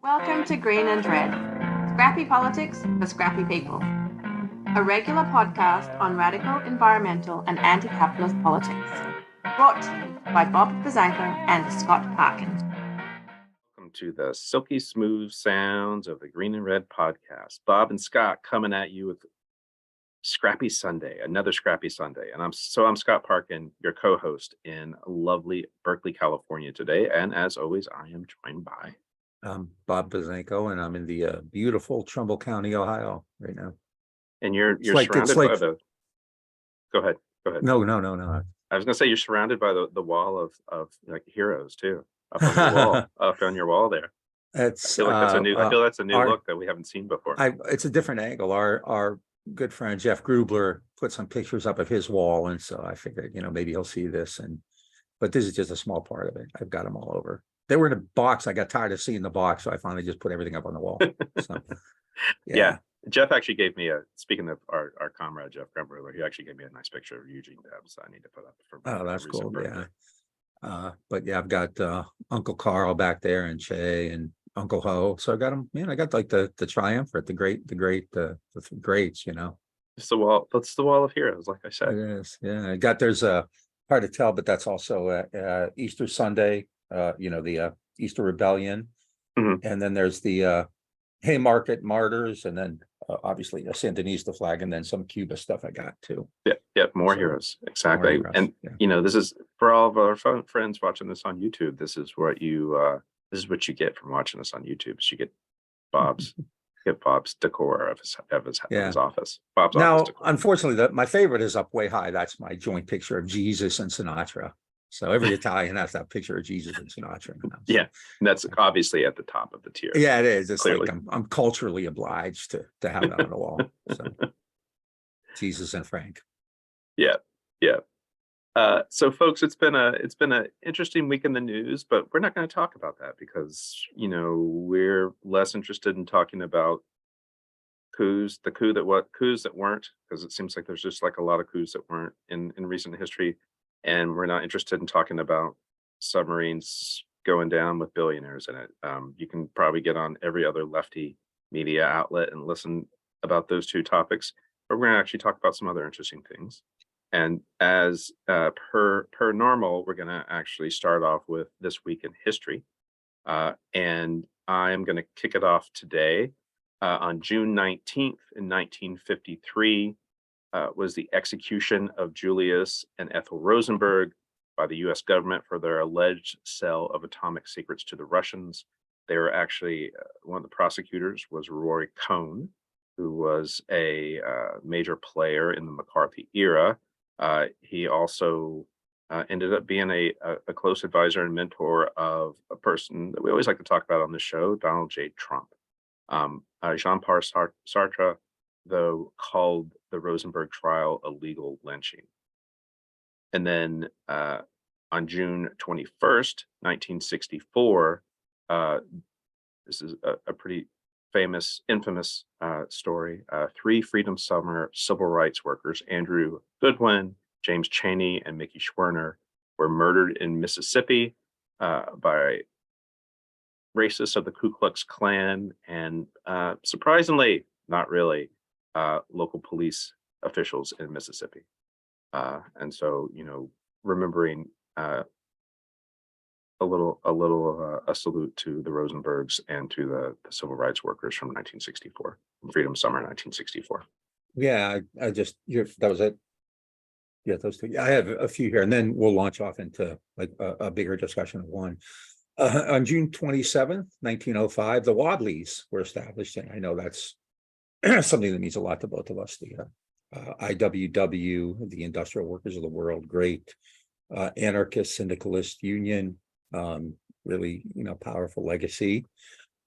Welcome to Green and Red, Scrappy Politics for Scrappy People, a regular podcast on radical environmental and anti-capitalist politics, brought to you by Bob Bazanko and Scott Parkin. Welcome to the silky smooth sounds of the Green and Red podcast. Bob and Scott coming at you with Scrappy Sunday, another Scrappy Sunday. And I'm Scott Parkin, your co-host in lovely Berkeley, California today. And as always, I am joined by I'm Bob Bazanko, and I'm in the beautiful Trumbull County, Ohio, right now. And you're like- surrounded like- by the. Go ahead. No. I was gonna say you're surrounded by the wall of like heroes too, up on your wall, up on your wall there. It's I feel that's a new our- look that we haven't seen before. it's a different angle. Our good friend Jeff Grubler put some pictures up of his wall, and so I figured, maybe he'll see this. But this is just a small part of it. I've got them all over. They were in a box. I got tired of seeing the box, so I finally just put everything up on the wall. So, Yeah. Jeff actually gave me speaking of our comrade Jeff Grumberler, he actually gave me a nice picture of Eugene Dobbs I need to put up for Oh, my that's recent cool. birthday. Yeah. But yeah, I've got Uncle Carl back there, and Che, and Uncle Ho. So I got them. Man, I got like the triumvirate, the greats. It's the wall. That's the wall of heroes, like I It said. is. Yeah, I got there's a hard to tell, but that's also Easter Sunday. The Easter Rebellion, Mhm. and then there's the Haymarket Martyrs, and then obviously a Sandinista flag, and then some Cuba stuff I got too. Yeah, more So, heroes. Exactly. heroes, And yeah. this is for all of our friends watching this on YouTube. This is what you get from watching us on YouTube. Is you get Bob's decor of his office. Bob's Now, office decor. unfortunately, my favorite is up way high. That's my joint picture of Jesus and Sinatra. So every Italian has that picture of Jesus and Sinatra. Yeah, and that's obviously at the top of the tier. Yeah, it is. It's Clearly. like I'm culturally obliged to have that on the wall. So Jesus and Frank. Yeah. So folks, it's been a interesting week in the news, but we're not going to talk about that because we're less interested in talking about coups that weren't, because it seems like there's just like a lot of coups that weren't in recent history, and we're not interested in talking about submarines going down with billionaires in it. You can probably get on every other lefty media outlet and listen about those two topics, but we're going to actually talk about some other interesting things. And as per normal, we're going to actually start off with this week in history. And I'm going to kick it off today. On June 19th in 1953 was the execution of Julius and Ethel Rosenberg by the US government for their alleged sale of atomic secrets to the Russians. They were actually, one of the prosecutors was Roy Cohn, who was a major player in the McCarthy era. He also ended up being a close advisor and mentor of a person that we always like to talk about on this show, Donald J. Trump. Jean-Paul Sartre, though, called the Rosenberg trial a legal lynching. And then on June 21st, 1964, this is a pretty infamous story. Three Freedom Summer civil rights workers, Andrew Goodwin, James Chaney, and Mickey Schwerner, were murdered in Mississippi by racists of the Ku Klux Klan, and surprisingly, not really, local police officials in Mississippi. And so, remembering a salute to the Rosenbergs and to the civil rights workers from 1964, Freedom Summer 1964. Yeah, I just that was it. Yeah, those two. I have a few here, and then we'll launch off into like a bigger discussion of one. On June 27th, 1905, the Wadleys were established, and I know that's something that means a lot to both of us. The IWW, the Industrial Workers of the World, great anarchist syndicalist union, really powerful legacy.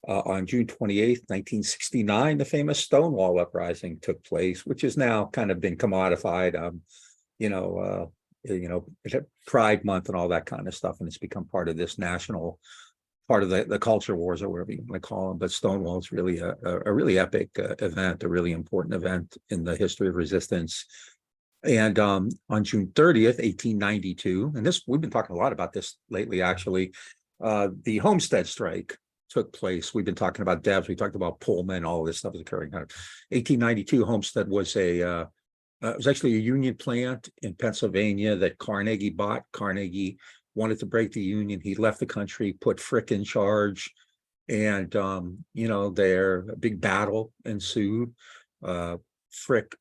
On June 28th, 1969, the famous Stonewall Uprising took place, which has now kind of been commodified. Pride Month and all that kind of stuff, and it's become part of this national part of the culture wars, or whatever you want to call them. But Stonewall is really a really epic event, a really important event in the history of resistance. And on June 30th, 1892, and this we've been talking a lot about this lately, actually, the Homestead Strike took place. We've been talking about Dobbs, we talked about Pullman, all of this stuff is occurring. 1892, Homestead was it was actually a union plant in Pennsylvania that Carnegie bought. Carnegie wanted to break the union. He left the country, put Frick in charge, and a big battle ensued. Frick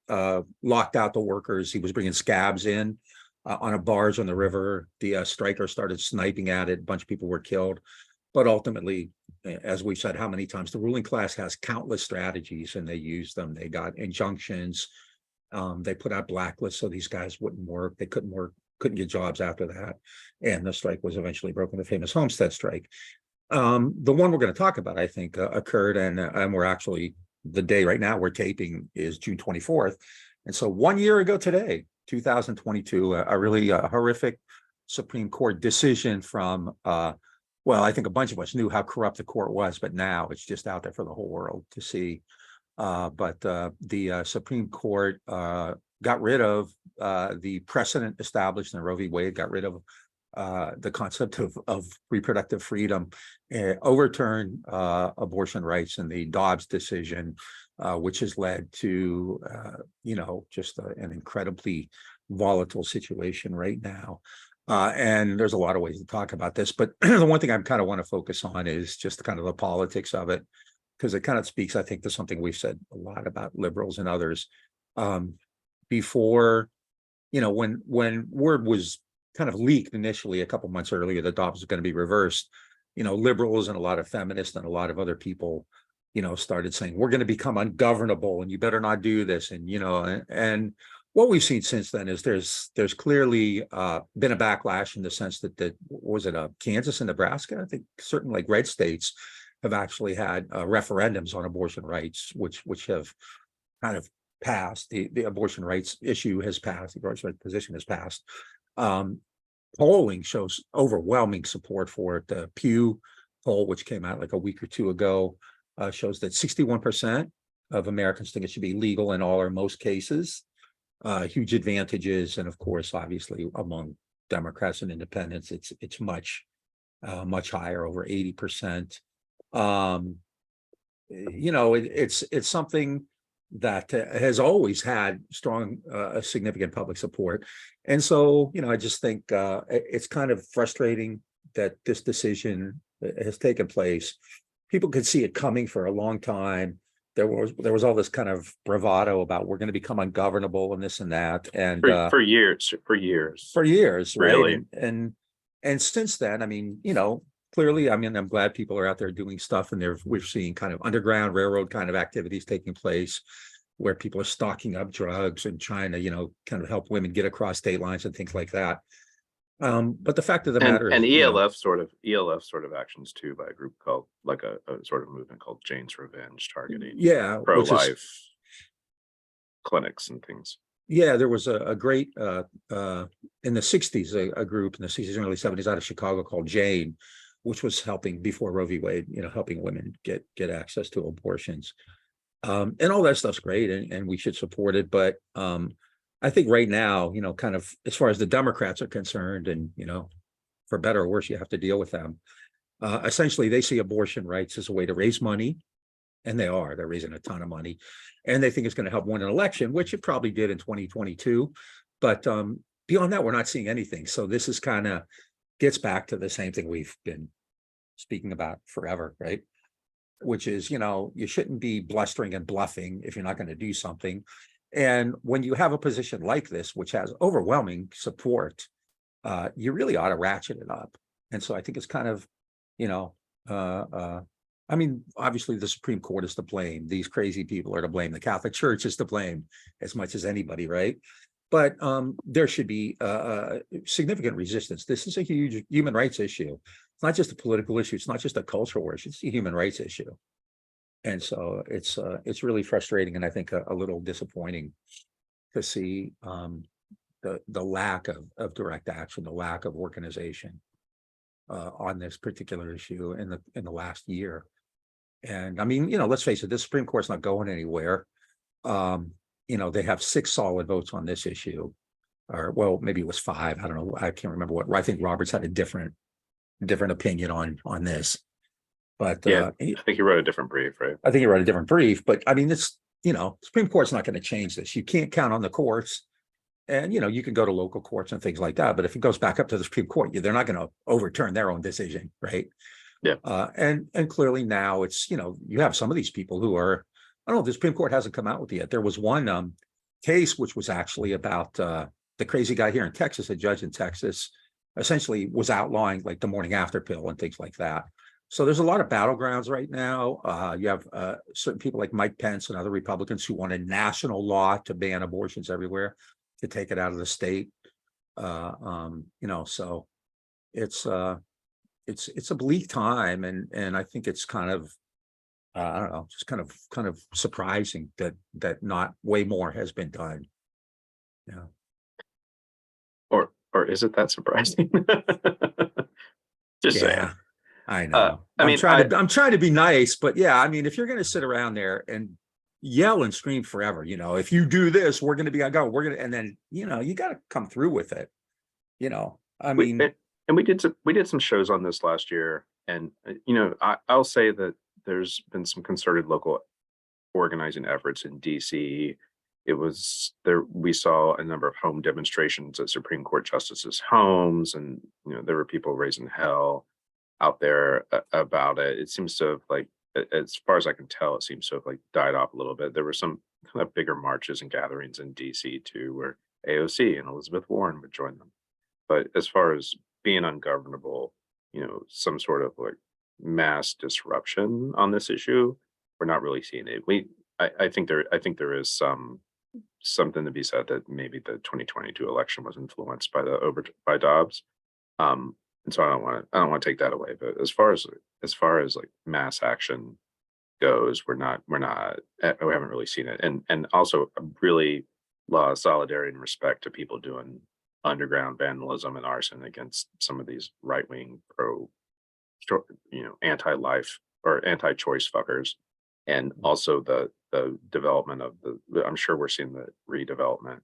locked out the workers. He was bringing scabs in on a barge on the river. The strikers started sniping at it. A bunch of people were killed. But ultimately, as we've said how many times, the ruling class has countless strategies and they use them. They got injunctions. They put out blacklists so these guys wouldn't work. They couldn't work, couldn't get jobs after that. And the strike was eventually broken, the famous Homestead Strike. The one we're going to talk about, I think, occurred, and we're actually, the day right now we're taping is June 24th. And so 1 year ago today, 2022, a really horrific Supreme Court decision from, well, I think a bunch of us knew how corrupt the court was, but now it's just out there for the whole world to see. But the Supreme Court got rid of the precedent established in Roe v. Wade, got rid of the concept of reproductive freedom, overturned abortion rights in the Dobbs decision, which has led to, just an incredibly volatile situation right now. And there's a lot of ways to talk about this, but the one thing I kind of want to focus on is just kind of the politics of it, because it kind of speaks, I think, to something we've said a lot about liberals and others. Before, when word was kind of leaked initially a couple months earlier that Dobbs was going to be reversed, liberals and a lot of feminists and a lot of other people, started saying, we're going to become ungovernable and you better not do this. And, and what we've seen since then is there's clearly been a backlash in the sense that was it Kansas and Nebraska? I think certain like red states have actually had referendums on abortion rights, which have kind of passed. The abortion rights issue has passed. The abortion rights position has passed. Polling shows overwhelming support for it. The Pew poll, which came out like a week or two ago, shows that 61% of Americans think it should be legal in all or most cases. Huge advantages, and of course, obviously, among Democrats and independents, it's much higher, over 80%. It's something that has always had strong, significant public support. And so, I just think it's kind of frustrating that this decision has taken place. People could see it coming for a long time. There was all this kind of bravado about we're going to become ungovernable and this and that. And for years, really. Right? And since then, clearly, I'm glad people are out there doing stuff, and we're seeing kind of underground railroad kind of activities taking place where people are stocking up drugs and trying to, kind of help women get across state lines and things like that. But the fact of the matter is, ELF sort of actions too by a group called like a sort of movement called Jane's Revenge, targeting pro-life clinics and things. Yeah, there was a great in the 60s, a group in the 60s and early 70s out of Chicago called Jane, which was helping before Roe v. Wade, helping women get access to abortions. And all that stuff's great, and we should support it. But I think right now, kind of as far as the Democrats are concerned, and, for better or worse, you have to deal with them. Essentially, they see abortion rights as a way to raise money, and they're raising a ton of money, and they think it's going to help win an election, which it probably did in 2022. But beyond that, we're not seeing anything. So this is kind of gets back to the same thing we've been speaking about forever, right? Which is, you shouldn't be blustering and bluffing if you're not going to do something. And when you have a position like this, which has overwhelming support, you really ought to ratchet it up. And so I think it's kind of, obviously the Supreme Court is to blame. These crazy people are to blame. The Catholic Church is to blame as much as anybody, right? But there should be significant resistance. This is a huge human rights issue. It's not just a political issue. It's not just a cultural issue. It's a human rights issue. And so it's really frustrating, and I think a little disappointing to see the lack of direct action, the lack of organization on this particular issue in the last year. And let's face it, this Supreme Court's not going anywhere. They have 6 solid votes on this issue, or well, maybe it was 5. I don't know. I can't remember what. I think Roberts had a different opinion on this. But Yeah, I think he wrote a different brief, right? I think he wrote a different brief. But I mean, it's, Supreme Court's not going to change this. You can't count on the courts. And, you can go to local courts and things like that. But if it goes back up to the Supreme Court, they're not going to overturn their own decision, right? Yeah. And clearly now it's, you have some of these people who are, I don't know, the Supreme Court hasn't come out with it yet. There was one case which was actually about the crazy guy here in Texas, a judge in Texas, essentially was outlawing like the morning after pill and things like that. So there's a lot of battlegrounds right now. You have certain people like Mike Pence and other Republicans who want a national law to ban abortions everywhere, to take it out of the state. So it's a bleak time, and I think it's kind of I don't know, just kind of surprising that not way more has been done. Yeah. Or is it that surprising? Just saying. I know. I'm trying to be nice, but yeah, I mean, if you're going to sit around there and yell and scream forever, if you do this, we're going to be on go. We're going to, and then you got to come through with it. We did some shows on this last year, and I'll say that there's been some concerted local organizing efforts in DC. It was there. We saw a number of home demonstrations at Supreme Court justices' homes, and there were people raising hell out there about it. It seems to have, like, as far as I can tell, it seems to have like died off a little bit. There were some kind of bigger marches and gatherings in DC too, where AOC and Elizabeth Warren would join them. But as far as being ungovernable, some sort of like mass disruption on this issue, we're not really seeing it. I think there is something to be said that maybe the 2022 election was influenced by Dobbs. And so I don't want to take that away. But as far as like mass action goes, we haven't really seen it. And also really a lot of solidarity and respect to people doing underground vandalism and arson against some of these right-wing anti-life or anti-choice fuckers. And also the development of I'm sure we're seeing the redevelopment.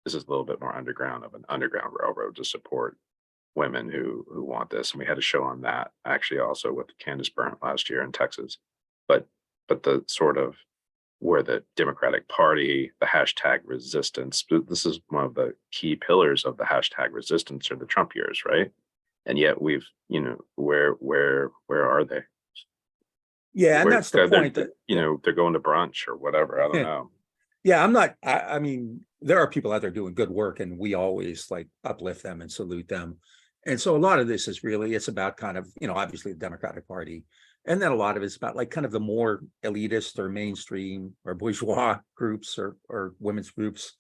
This is a little bit more underground of an underground railroad to support women who want this. And we had a show on that actually also with Candace Berndt last year in Texas. But the sort of where the Democratic Party, the hashtag resistance, this is one of the key pillars of the hashtag resistance, are the Trump years, right? And yet we've, where are they? Yeah, and that's the point that they're going to brunch or whatever. I don't know. Yeah, I mean, there are people out there doing good work, and we always like uplift them and salute them. And so a lot of this is really, it's about kind of, obviously the Democratic Party. And then a lot of it's about like kind of the more elitist or mainstream or bourgeois groups or women's groups,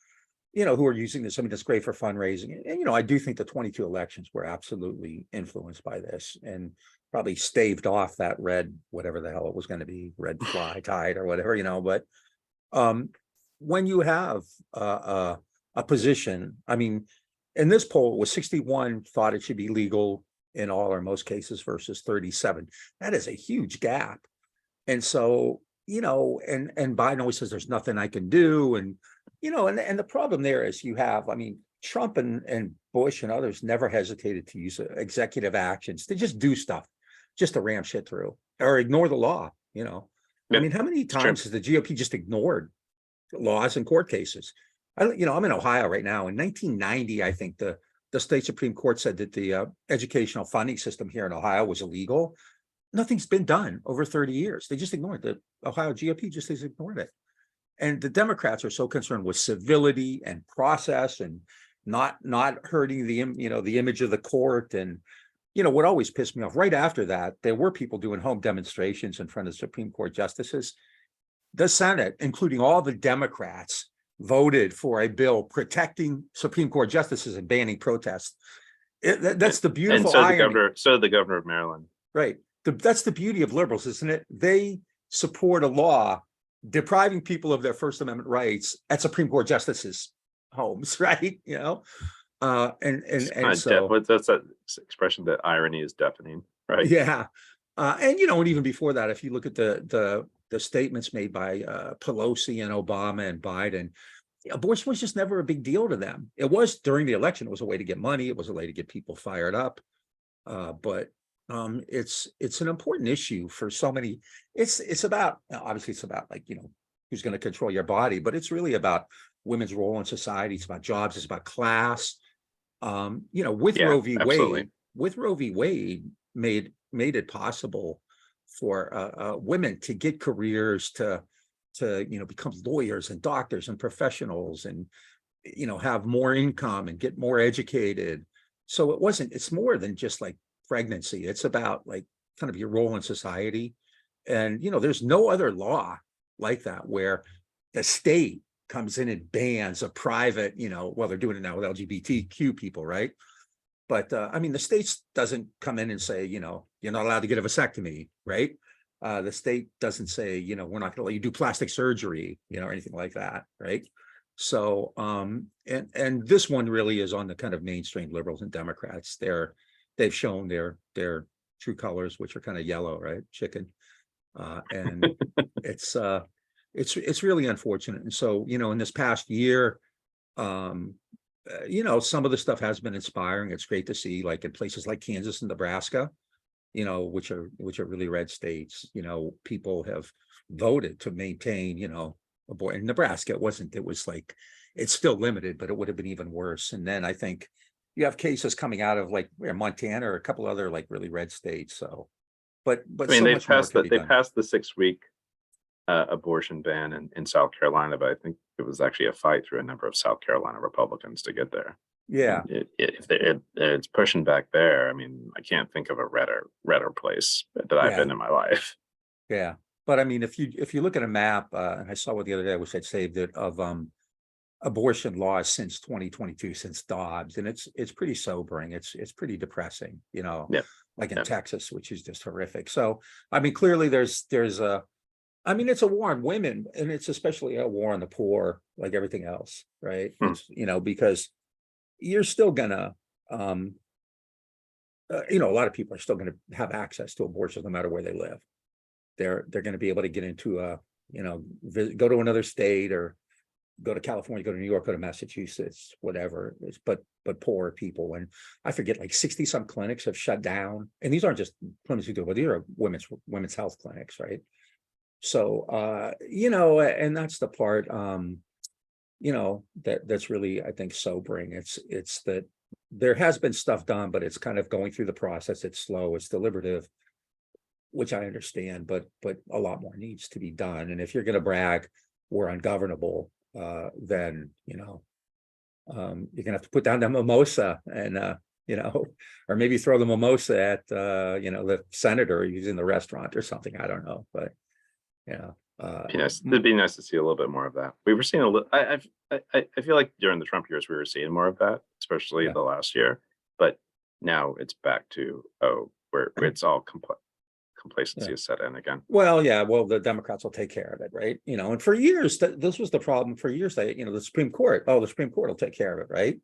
who are using this. I mean, it's great for fundraising. And, I do think the 22 elections were absolutely influenced by this and probably staved off that red, whatever the hell it was going to be, red fly tide or whatever, but when you have a position, I mean, in this poll, it was 61 thought it should be legal in all or most cases versus 37. That is a huge gap. And so, and Biden always says there's nothing I can do. And, and the problem there is you have, I mean, Trump and Bush and others never hesitated to use executive actions to just do stuff, just to ram shit through or ignore the law, I mean, how many times has the GOP just ignored laws and court cases? I'm in Ohio right now. In 1990, I think the state Supreme Court said that the educational funding system here in Ohio was illegal. Nothing's been done over 30 years. They just ignored it. The Ohio GOP just has ignored it. And the Democrats are so concerned with civility and process and not hurting the image of the court. And, what always pissed me off, right after that, there were people doing home demonstrations in front of Supreme Court justices. The Senate, including all the Democrats, voted for a bill protecting Supreme Court justices and banning protests. That's the beautiful irony. So the governor of Maryland. Right. That's the beauty of liberals, isn't it? They support a law depriving people of their First Amendment rights at Supreme Court justices' homes, right? So that's that expression that irony is deafening, right? Yeah. And even before that, if you look at the statements made by Pelosi and Obama and Biden, abortion was just never a big deal to them. It was during the election. It was a way to get money. It was a way to get people fired up. But It's an important issue for so many. It's about, obviously it's about, like, who's going to control your body, but it's really about women's role in society. It's about jobs. It's about class. With Yeah, Roe v. absolutely. Wade made it possible for women to get careers, to become lawyers and doctors and professionals, and have more income and get more educated. So it's more than just like pregnancy. It's about, like, kind of your role in society. And there's no other law like that where the state comes in and bans a private, well, they're doing it now with LGBTQ people, right? But I mean, the states doesn't come in and say, you're not allowed to get a vasectomy, right? The state doesn't say, we're not going to let you do plastic surgery, or anything like that, right? So, and this one really is on the kind of mainstream liberals and Democrats. They've shown their true colors, which are kind of yellow, right? Chicken, and it's really unfortunate. And so, in this past year, some of the stuff has been inspiring. It's great to see, like, in places like Kansas and Nebraska, which are really red states, people have voted to maintain, in Nebraska, it was like, it's still limited, but it would have been even worse. And then I think you have cases coming out of, like, Montana or a couple other, like, really red states. So, but I mean, so they much more passed can the be they done. passed the 6-week abortion ban in South Carolina, but I think it was actually a fight through a number of South Carolina Republicans to get there. Yeah, And it's pushing back there. I mean, I can't think of a redder place that I've yeah, been in my life. yeah. But I mean, if you look at a map, and I saw one the other day, I wish I'd saved it, of abortion laws since 2022, since Dobbs, and it's pretty sobering. It's pretty depressing, Yeah, like in yeah. Texas, which is just horrific. So, I mean, clearly there's I mean, it's a war on women, and it's especially a war on the poor, like everything else, right? Hmm. It's, because you're still gonna, a lot of people are still gonna have access to abortions no matter where they live. They're gonna be able to get into go to another state, or go to California, go to New York, go to Massachusetts, whatever. But poor people, and I forget, like 60 some clinics have shut down, and these aren't just clinics who do it, but these are women's health clinics, right? So, and that's the part, that's really, I think, sobering. It's that there has been stuff done, but it's kind of going through the process. It's slow, it's deliberative, which I understand, but a lot more needs to be done. And if you're going to brag we're ungovernable, then, you're gonna have to put down the mimosa, and, or maybe throw the mimosa at, the senator using the restaurant or something. I don't know, but It'd be nice to see a little bit more of that. We were seeing a little. I feel like during the Trump years we were seeing more of that, especially Yeah. the last year. But now it's back to where it's all complacency Yeah. is set in again. Well, yeah, well, the Democrats will take care of it, right? And for years, this was the problem. For years, the Supreme Court will take care of it, right?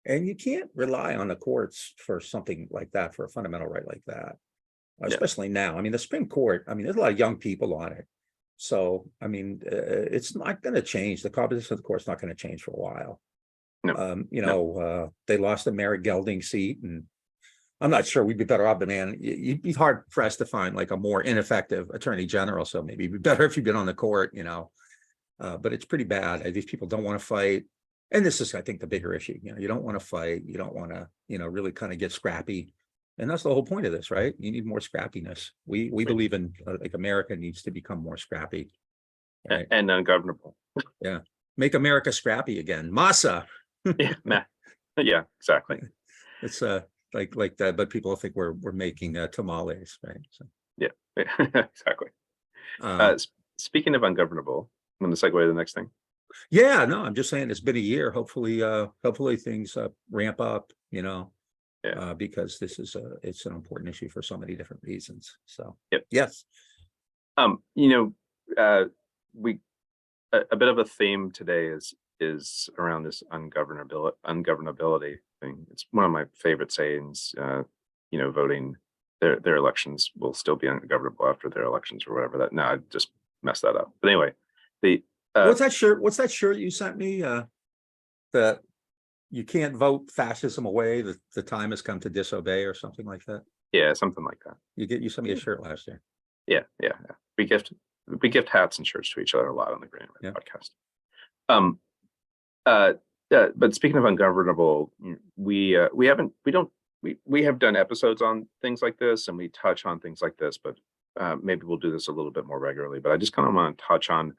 And you can't rely on the courts for something like that, for a fundamental right like that, especially now. I mean, the Supreme Court, I mean, there's a lot of young people on it. So, I mean, it's not going to change. The composition of the court's not going to change for a while. No. They lost the Merrick Gelding seat, and I'm not sure we'd be better off, but man, you'd be hard pressed to find, like, a more ineffective attorney general. So maybe it'd be better if you've been on the court, but it's pretty bad. These people don't want to fight. And this is, I think, the bigger issue. You don't want to fight. You don't want to, really kind of get scrappy. And that's the whole point of this, right? You need more scrappiness. We believe in, like, America needs to become more scrappy. Right? And ungovernable. Yeah. Make America scrappy again. Masa. Yeah, yeah, exactly. It's like that, but people think we're making tamales, right? So yeah, exactly. Speaking of ungovernable, I'm going to segue to the next thing. Yeah, no, I'm just saying it's been a year. Hopefully things ramp up, because it's an important issue for so many different reasons. So yep. Yes. We a bit of a theme today is around this ungovernability thing. It's one of my favorite sayings. Voting, their elections will still be ungovernable after their elections or whatever. That, no, I just messed that up. But anyway, what's that shirt you sent me? That you can't vote fascism away. The time has come to disobey, or something like that. Yeah, something like that. You sent me a shirt last year. Yeah. We gift hats and shirts to each other a lot on the Green Red podcast. But speaking of ungovernable, we have done episodes on things like this, and we touch on things like this, but maybe we'll do this a little bit more regularly. But I just kind of want to touch on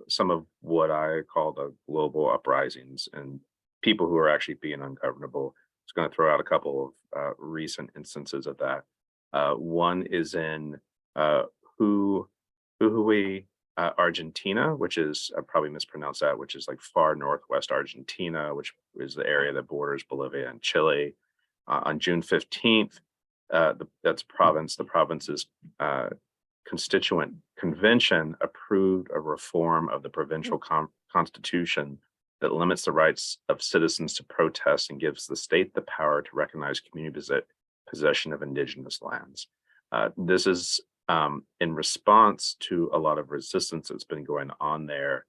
some of what I call the global uprisings and people who are actually being ungovernable. I was going to throw out a couple of recent instances of that. One is in Argentina, which is, I probably mispronounced that, which is like far northwest Argentina, which is the area that borders Bolivia and Chile. On June 15th, that's province. The province's constituent convention approved a reform of the provincial constitution that limits the rights of citizens to protest and gives the state the power to recognize community possession of indigenous lands. This is in response to a lot of resistance that's been going on there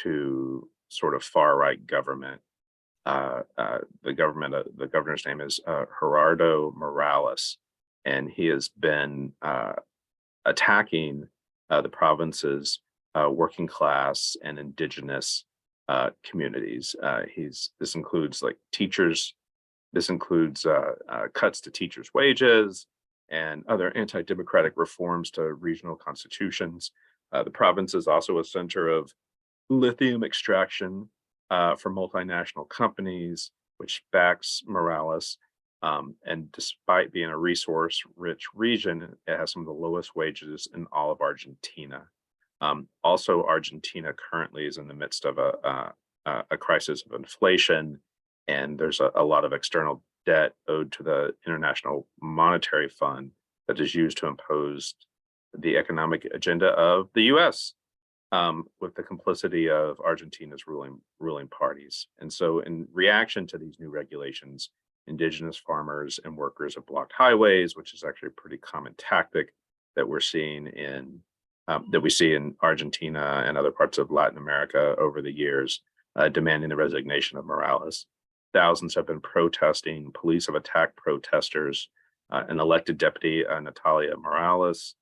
to sort of far right government. The governor's name is Gerardo Morales, and he has been attacking the province's working class and indigenous communities. This includes like teachers. This includes cuts to teachers' wages and other anti-democratic reforms to regional constitutions. The province is also a center of lithium extraction for multinational companies, which backs Morales. And despite being a resource-rich region, it has some of the lowest wages in all of Argentina. Also, Argentina currently is in the midst of a crisis of inflation, and there's a lot of external debt owed to the International Monetary Fund that is used to impose the economic agenda of the U.S. With the complicity of Argentina's ruling parties. And so in reaction to these new regulations, indigenous farmers and workers have blocked highways, which is actually a pretty common tactic that we're seeing that we see in Argentina and other parts of Latin America over the years, demanding the resignation of Morales. Thousands have been protesting. Police have attacked protesters. An elected deputy, Natalia Morales,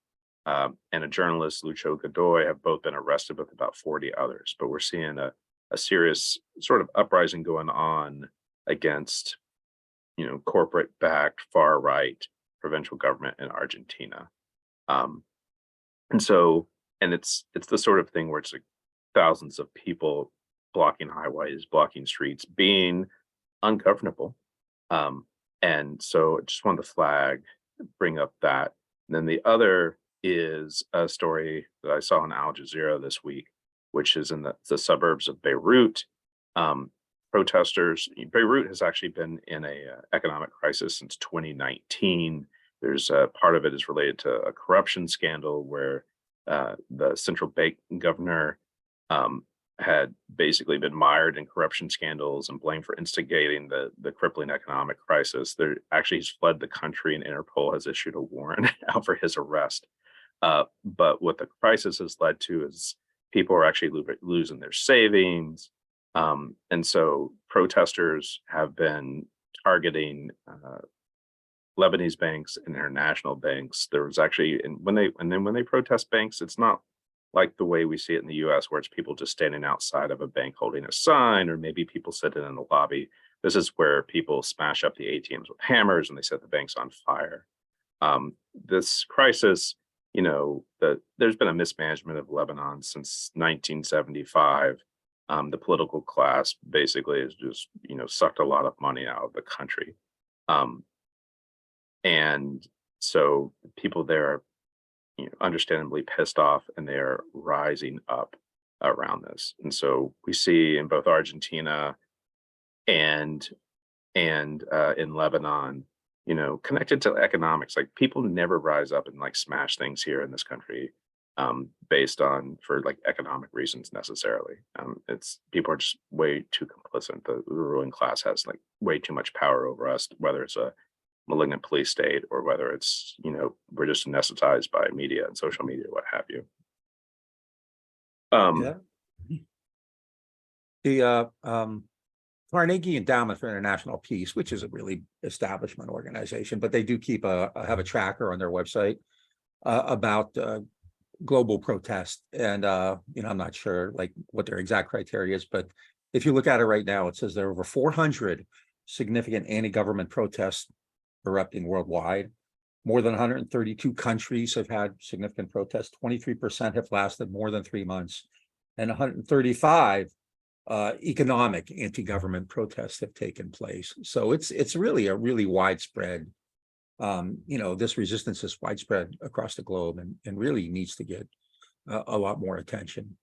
and a journalist, Lucho Godoy, have both been arrested with about 40 others. But we're seeing a serious sort of uprising going on against, corporate-backed far-right provincial government in Argentina. And it's the sort of thing where it's like thousands of people blocking highways, blocking streets, being ungovernable. And so I just wanted to bring up that. And then the other is a story that I saw on Al Jazeera this week, which is in the suburbs of Beirut. Beirut has actually been in a economic crisis since 2019. There's part of it is related to a corruption scandal where the central bank governor had basically been mired in corruption scandals and blamed for instigating the crippling economic crisis. He's fled the country, and Interpol has issued a warrant out for his arrest. But what the crisis has led to is people are actually losing their savings. And so protesters have been targeting Lebanese banks and international banks. There was actually, when they protest banks, it's not like the way we see it in the US, where it's people just standing outside of a bank holding a sign, or maybe people sitting in the lobby. This is where people smash up the ATMs with hammers and they set the banks on fire. This crisis, there's been a mismanagement of Lebanon since 1975. The political class basically has just, sucked a lot of money out of the country. And so people there are, understandably pissed off, and they are rising up around this. And so we see in both Argentina and in Lebanon, connected to economics, like people never rise up and like smash things here in this country for like economic reasons necessarily. It's people are just way too complicit. The ruling class has like way too much power over us, whether it's a malignant police state or whether it's, we're just anesthetized by media and social media, what have you. Yeah. Carnegie Endowment for International Peace, which is a really establishment organization, but they do keep have a tracker on their website about global protest. And I'm not sure like what their exact criteria is, but if you look at it right now, it says there are over 400 significant anti-government protests erupting worldwide. More than 132 countries have had significant protests. 23% have lasted more than 3 months, and 135 economic anti-government protests have taken place. So it's really a really widespread, this resistance is widespread across the globe and really needs to get a lot more attention.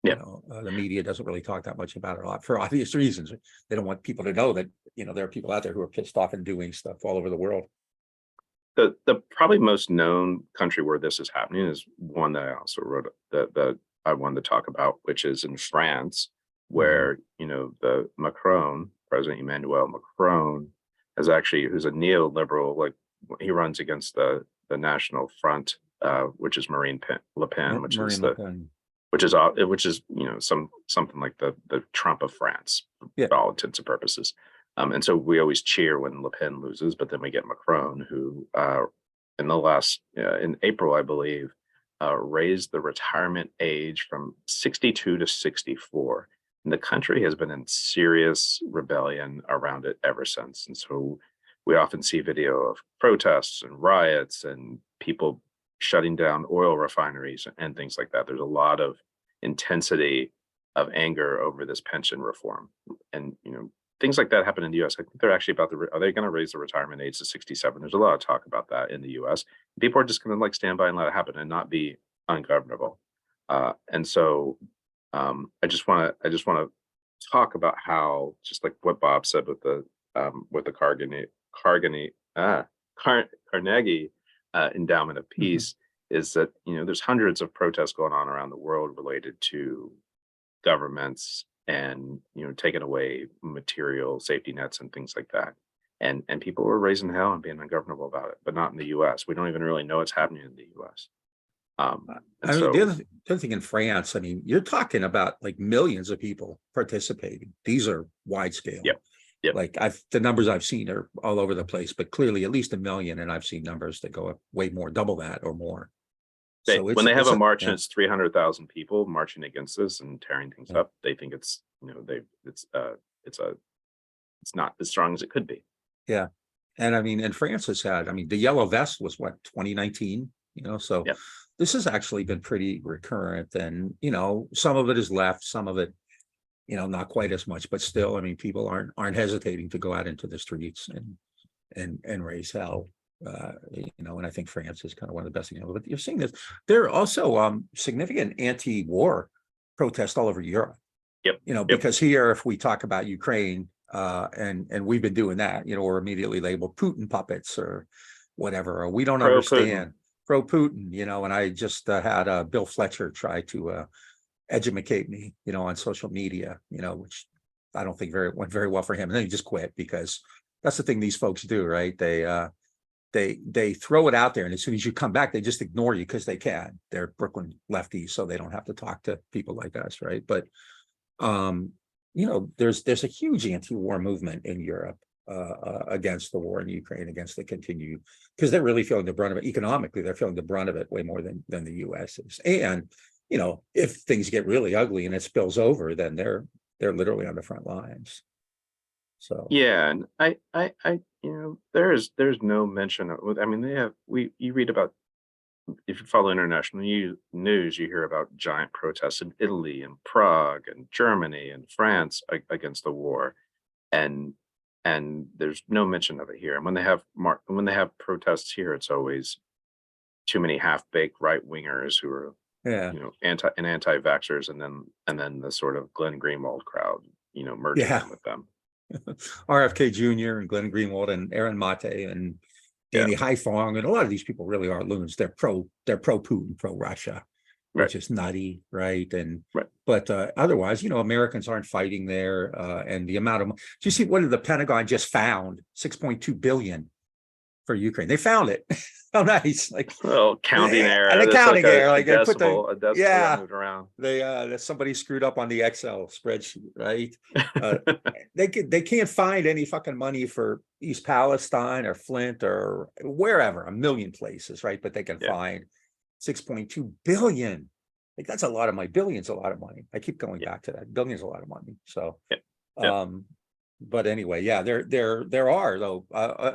Yeah. The media doesn't really talk that much about it a lot for obvious reasons. They don't want people to know that, there are people out there who are pissed off and doing stuff all over the world. The probably most known country where this is happening is one that I also wrote that I wanted to talk about, which is in France, where the Macron, President Emmanuel Macron, who's a neoliberal, like he runs against the National Front, which is Marine Le Pen, which is something like the Trump of France, for all intents and purposes. And so we always cheer when Le Pen loses, but then we get Macron, who in April, I believe, raised the retirement age from 62 to 64. And the country has been in serious rebellion around it ever since. And so we often see video of protests and riots and people shutting down oil refineries and things like that. There's a lot of intensity of anger over this pension reform. And, things like that happen in the US. I think they're actually are they going to raise the retirement age to 67? There's a lot of talk about that in the US. People are just going to like stand by and let it happen and not be ungovernable. And so I just want to talk about how, just like what Bob said with the Carnegie Endowment of Peace, is that there's hundreds of protests going on around the world related to governments and taking away material safety nets and things like that. And people were raising hell and being ungovernable about it, but not in the US. We don't even really know what's happening in the US. The other thing in France, you're talking about like millions of people participating. These are wide scale. Yeah. Like the numbers I've seen are all over the place, but clearly at least 1 million, and I've seen numbers that go up way more, double that or more. When they have a march and it's 300,000 people marching against this and tearing things up, they think it's not as strong as it could be. Yeah, and and France has had. The yellow vest was what, 2019. So this has actually been pretty recurrent, and some of it is left, some of it not quite as much, but still, people aren't hesitating to go out into the streets and raise hell. And I think France is kind of one of the best examples. But you're seeing this. There are also significant anti-war protests all over Europe. Because here, if we talk about Ukraine, and we've been doing that, we're immediately labeled Putin puppets or whatever. Or we don't understand pro-Putin. And I just had Bill Fletcher try to educate me, on social media, which I don't think went very well for him. And then he just quit, because that's the thing these folks do, right? They throw it out there, and as soon as you come back, they just ignore you because they can. They're Brooklyn lefties, so they don't have to talk to people like us, right? But there's a huge anti-war movement in Europe against the war in Ukraine, against the continued, because they're really feeling the brunt of it economically. They're feeling the brunt of it way more than the U.S. is. And if things get really ugly and it spills over, then they're literally on the front lines. So and I there's no mention of. You read about, if you follow international news, you hear about giant protests in Italy and Prague and Germany and France against the war, and there's no mention of it here. And when they have protests here, it's always too many half-baked right wingers who are anti-vaxxers, and then the sort of Glenn Greenwald crowd, merging in with them. RFK Jr. and Glenn Greenwald and Aaron Mate and Danny Haifong, and a lot of these people really are loons. They're pro-Putin, pro-Russia, which is nutty, right? But otherwise, Americans aren't fighting there. And the amount of, do you see what the Pentagon just found? $6.2 billion for Ukraine. They found it. Oh, nice. Like, Well, counting error. and the That's counting like error, a like they put decimal. A decimal yeah, got moved around. somebody screwed up on the Excel spreadsheet, right? They can't find any fucking money for East Palestine or Flint or wherever, a million places, right? But they can Yeah. find 6.2 billion. Like, that's a lot of money. Billion's a lot of money. I keep going back to that. Billion's a lot of money. So, Yeah. but anyway, yeah, there are though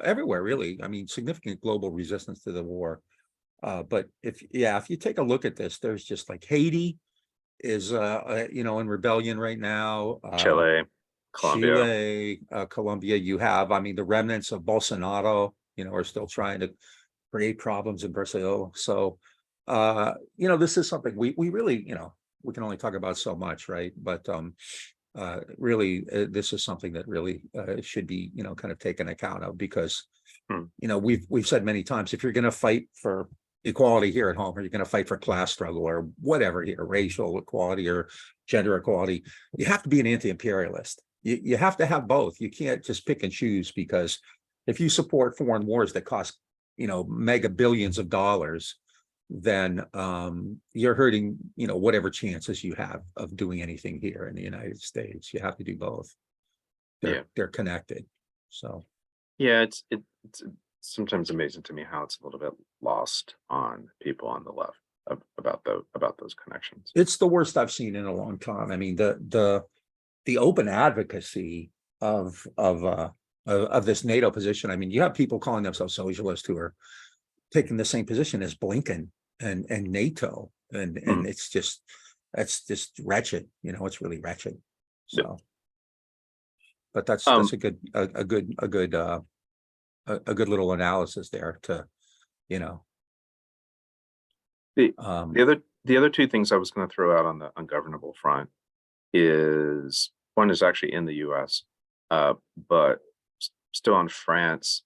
everywhere really. I mean, significant global resistance to the war. But if you take a look at this, there's just like Haiti is in rebellion right now. Chile, Colombia. Chile, Colombia. You have, I mean, the remnants of Bolsonaro, are still trying to create problems in Brazil. So, this is something we really, we can only talk about so much, right? But really, this is something that really should be, kind of taken account of, because, we've said many times, if you're going to fight for equality here at home, or you're going to fight for class struggle or whatever here, racial equality or gender equality, you have to be an anti-imperialist. You have to have both. You can't just pick and choose, because if you support foreign wars that cost, mega billions of dollars, then you're hurting, whatever chances you have of doing anything here in the United States. You have to do both. They're connected. So yeah, it's sometimes amazing to me how it's a little bit lost on people on the left about those connections. It's the worst I've seen in a long time. I mean, the open advocacy of this NATO position. I mean, you have people calling themselves socialists who are taking the same position as Blinken and NATO, and that's just wretched. It's really wretched. So, but that's a good little analysis there to, the other two things I was going to throw out on the ungovernable front is, one is actually in the U.S., but still on France.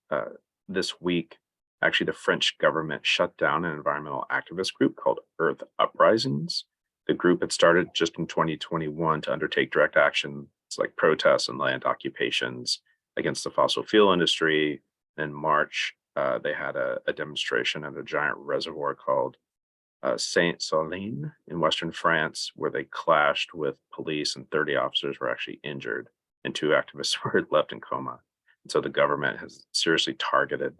This week, actually, the French government shut down an environmental activist group called Earth Uprisings. The group had started just in 2021 to undertake direct action, like protests and land occupations against the fossil fuel industry. In March, they had a demonstration at a giant reservoir called Saint-Solin in Western France, where they clashed with police and 30 officers were actually injured and 2 activists were left in coma. And so the government has seriously targeted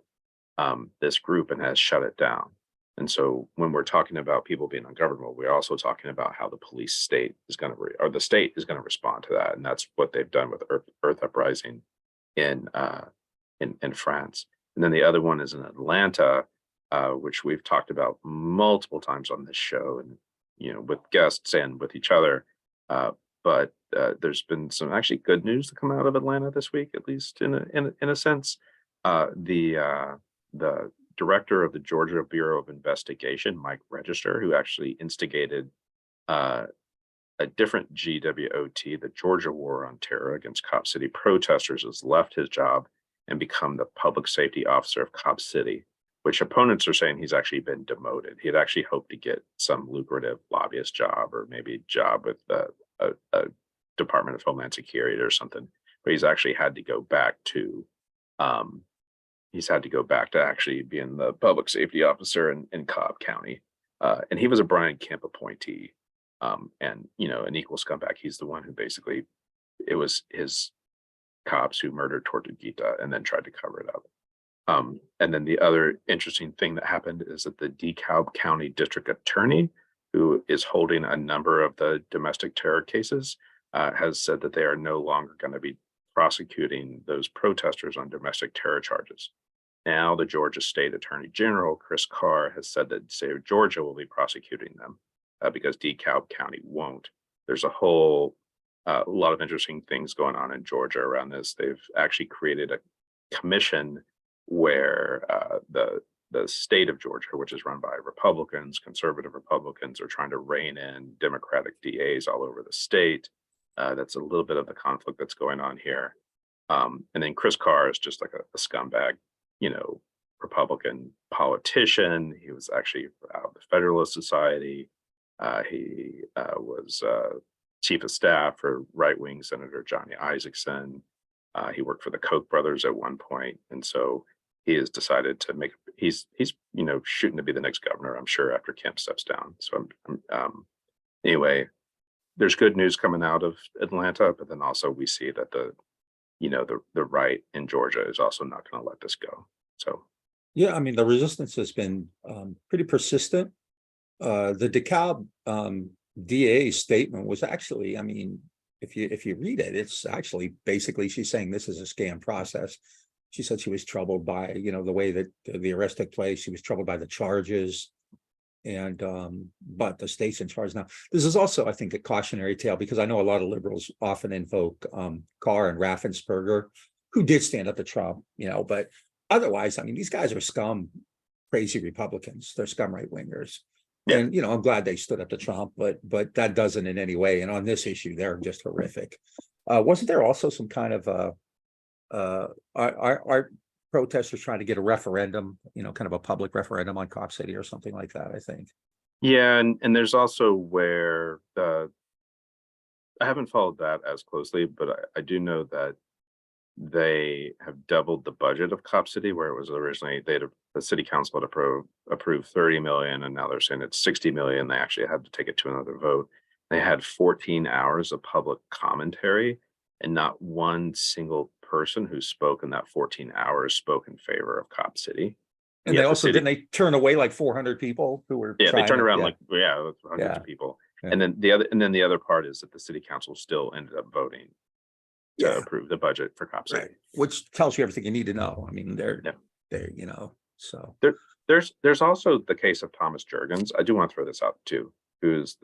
this group and has shut it down. And so when we're talking about people being ungovernable, we're also talking about how the police state is going to, or the state is going to respond to that. And that's what they've done with Earth Uprising in France. And then the other one is in Atlanta, which we've talked about multiple times on this show, and with guests and with each other. But there's been some actually good news to come out of Atlanta this week, at least in a sense. The director of the Georgia Bureau of Investigation, Mike Register, who actually instigated a different GWOT, the Georgia War on Terror against Cop City protesters, has left his job and become the public safety officer of Cop City, which opponents are saying he's actually been demoted. He had actually hoped to get some lucrative lobbyist job, or maybe a job with a Department of Homeland Security or something, but he's actually had to go back to actually being the public safety officer in Cobb County. And he was a Brian Kemp appointee, and an equal scumbag. He's the one who basically, it was his cops who murdered, tortured Gita and then tried to cover it up. And then the other interesting thing that happened is that the DeKalb County District Attorney, who is holding a number of the domestic terror cases, has said that they are no longer going to be prosecuting those protesters on domestic terror charges. Now, the Georgia State Attorney General, Chris Carr, has said that the state of Georgia will be prosecuting them because DeKalb County won't. There's a whole lot of interesting things going on in Georgia around this. They've actually created a commission where the state of Georgia, which is run by Republicans, conservative Republicans, are trying to rein in Democratic DAs all over the state. That's a little bit of the conflict that's going on here. And then Chris Carr is just like a scumbag, Republican politician. He was actually out of the Federalist Society. He was chief of staff for right-wing Senator Johnny Isakson. He worked for the Koch brothers at one point. And so he has decided to make. He's shooting to be the next governor, I'm sure, after Kemp steps down. So anyway, there's good news coming out of Atlanta, but then also we see that the right in Georgia is also not going to let this go. So Yeah, I mean, the resistance has been pretty persistent. The DeKalb DA statement was actually, I mean, if you read it, it's actually basically she's saying this is a scam process. She said she was troubled by, the way that the arrest took place. She was troubled by the charges. And but the state's in charge now. This is also, I think, a cautionary tale, because I know a lot of liberals often invoke Carr and Raffensperger, who did stand up to Trump, but otherwise, I mean, these guys are scum, crazy Republicans. They're scum right wingers. Yeah. And I'm glad they stood up to Trump, but that doesn't in any way. And on this issue, they're just horrific. Wasn't there also some kind of our protesters trying to get a referendum, kind of a public referendum on Cop City or something like that, I think. yeah, and there's also where I haven't followed that as closely, but I do know that they have doubled the budget of Cop City, where it was originally the city council had approved 30 million, and now they're saying it's 60 million. They actually had to take it to another vote. They had 14 hours of public commentary, and not one single person who spoke in that 14 hours spoke in favor of Cop City. And Yet they also didn't they turn away like 400 people who were they turned around with hundreds Yeah. of people. Yeah. And then the other part is that the city council still ended up voting to approve the budget for Cop City. Right. Which tells you everything you need to know. I mean, they're so There's also the case of Thomas Jurgens. I do want to throw this out too, who's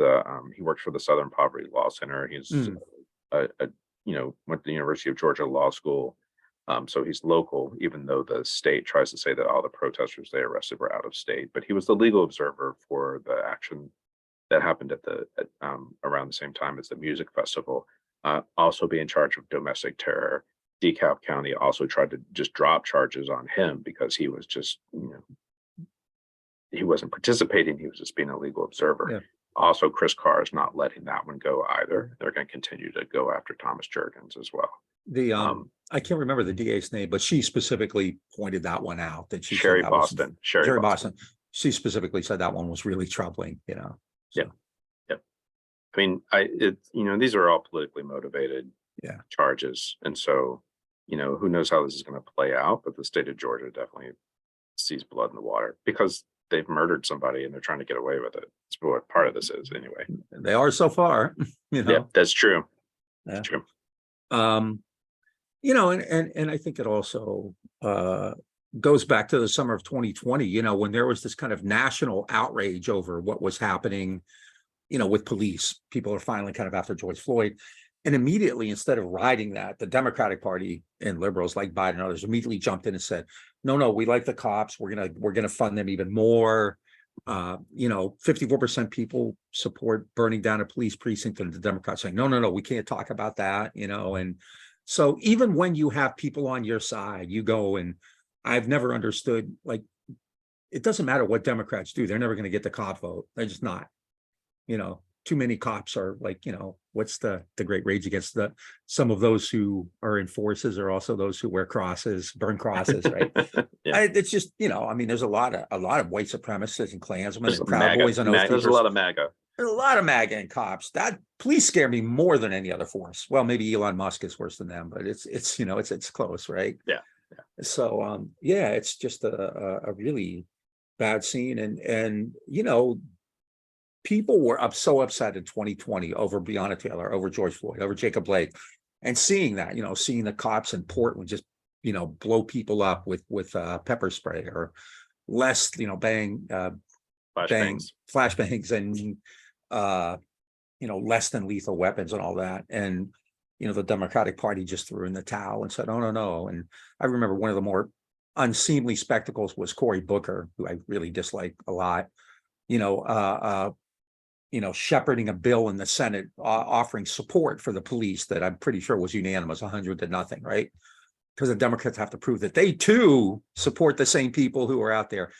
he works for the Southern Poverty Law Center. He's went to the University of Georgia Law School. So he's local, even though the state tries to say that all the protesters they arrested were out of state. But he was the legal observer for the action that happened at around the same time as the music festival. Also be in charge of domestic terror. DeKalb County also tried to just drop charges on him because he was just, he wasn't participating. He was just being a legal observer. Yeah. Also, Chris Carr is not letting that one go either. They're going to continue to go after Thomas Jurgens as well. the I can't remember the DA's name, but she specifically pointed that one out, that she Sherry said that was- Boston. Sherry Boston. She specifically said that one was really troubling, So. Yeah. I mean, these are all politically motivated charges. And so, who knows how this is going to play out, but the state of Georgia definitely sees blood in the water because they've murdered somebody and they're trying to get away with it. That's what part of this is anyway. They are so far, Yeah, that's true. Yeah. That's true. And I think it also goes back to the summer of 2020, when there was this kind of national outrage over what was happening, with police. People are finally kind of after George Floyd. And immediately, instead of riding that, the Democratic Party and liberals like Biden and others immediately jumped in and said, no, we like the cops. We're gonna fund them even more. 54% people support burning down a police precinct, and the Democrats saying, no, we can't talk about that, and so even when you have people on your side, you go, and I've never understood, like, it doesn't matter what Democrats do, they're never going to get the cop vote. They're just not, too many cops are like, what's the great rage against some of those who are in forces are also those who wear crosses, burn crosses, right? It's just, there's a lot of white supremacists and Klansmen and Proud Boys and Oath there's a lot of MAGA. There's a lot of MAGA and cops. That police scare me more than any other force. Well, maybe Elon Musk is worse than them, but it's close, right? Yeah. So it's just a really bad scene, and people were so upset in 2020 over Breonna Taylor, over George Floyd, over Jacob Blake, and seeing that, seeing the cops in Portland just blow people up with pepper spray, or less, flashbangs and less than lethal weapons and all that. And the Democratic Party just threw in the towel and said, oh, no. And I remember one of the more unseemly spectacles was Cory Booker, who I really dislike a lot, shepherding a bill in the Senate offering support for the police that I'm pretty sure was unanimous, 100-0, right? Because the Democrats have to prove that they too support the same people who are out there